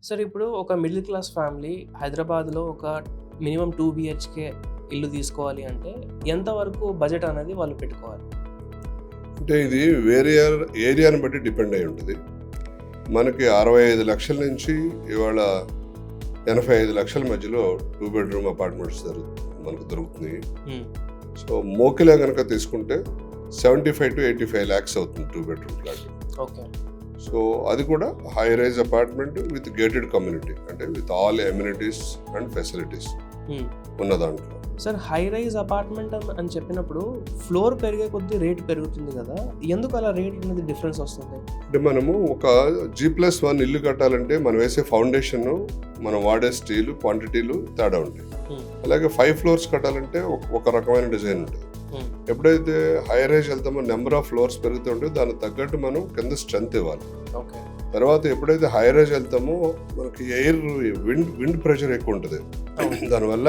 Sir ఇప్పుడు ఒక middle class family హైదరాబాద్‌లో ఒక మినిమమ్ 2 బీహెచ్‌కే ఇల్లు తీసుకోవాలి అంటే ఎంత వరకు బడ్జెట్ అనేది వాళ్ళు పెట్టుకోవాలి? అంటే ఇది వేరే ఏరియాని బట్టి డిపెండ్ అయి ఉంటుంది. మనకి 65 లక్షల నుంచి ఇవాళ 85 లక్షల మధ్యలో 2 బెడ్రూమ్ అపార్ట్మెంట్స్ మనకు దొరుకుతున్నాయి. హ్మ్. సో మోకిలా కనుక తీసుకుంటే 75-85 లాక్స్ అవుతుంది 2 బెడ్రూమ్ ఫ్లాట్. ఓకే. సో అది కూడా high rise apartment with gated community, అంటే with all amenities and facilities hmm. ఉన్న దాంట్లో. సార్ హై రైజ్ అపార్ట్మెంట్ అని చెప్పినప్పుడు ఫ్లోర్ పెరిగే కొద్దీ రేట్ పెరుగుతుంది కదా! ఎందుకు అలా రేట్ అనేది డిఫరెన్స్ వస్తుంది? అంటే మనము ఒక G+1 ఇల్లు కట్టాలంటే మనం వేసే ఫౌండేషన్, మనం వాడే స్టీలు క్వాంటిటీలు తేడా ఉంటాయి. హ్మ్. అలాగే 5 ఫ్లోర్స్ కట్టాలంటే ఒక రకమైన డిజైన్ ఉంటుంది. హ్మ్. ఎప్పుడైతే హై రైజ్ వెళ్తామో నెంబర్ ఆఫ్ ఫ్లోర్స్ పెరుగుతుంటే దానికి తగ్గట్టు మనం కింద స్ట్రెంత్ ఇవ్వాలి. ఓకే. తర్వాత ఎప్పుడైతే హై రైజ్ వెళ్తామో మనకి ఎయిర్ విండ్ ప్రెషర్ ఎక్కువ ఉంటుంది. దానివల్ల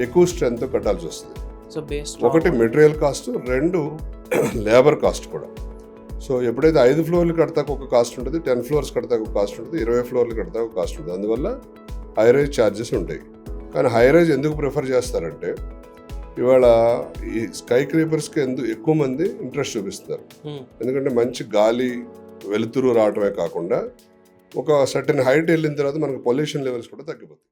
ఎక్కువ స్ట్రెంత్ కట్టాల్సి వస్తుంది. సో బేస్ ఒకటి మెటీరియల్ కాస్ట్, 2 లేబర్ కాస్ట్ కూడా. సో ఎప్పుడైతే 5 ఫ్లోర్లు కడతాకు ఒక కాస్ట్ ఉంటుంది, 10 ఫ్లోర్స్ కడతాకు ఒక కాస్ట్ ఉంటుంది, 20 ఫ్లోర్లు కడతాకు ఒక కాస్ట్ ఉంటుంది. అందువల్ల హై రైజ్ ఛార్జెస్ ఉంటాయి. కానీ హై రైజ్ ఎందుకు ప్రిఫర్ చేస్తారంటే ఇవాళ ఈ స్కై క్రీపర్స్కి ఎక్కువ మంది ఇంట్రెస్ట్ చూపిస్తారు. ఎందుకంటే మంచి గాలి వెలుతురు రావటమే కాకుండా ఒక సర్టెన్ హైట్ వెళ్ళిన తర్వాత మనకు పొల్యూషన్ లెవెల్స్ కూడా తగ్గిపోతాయి.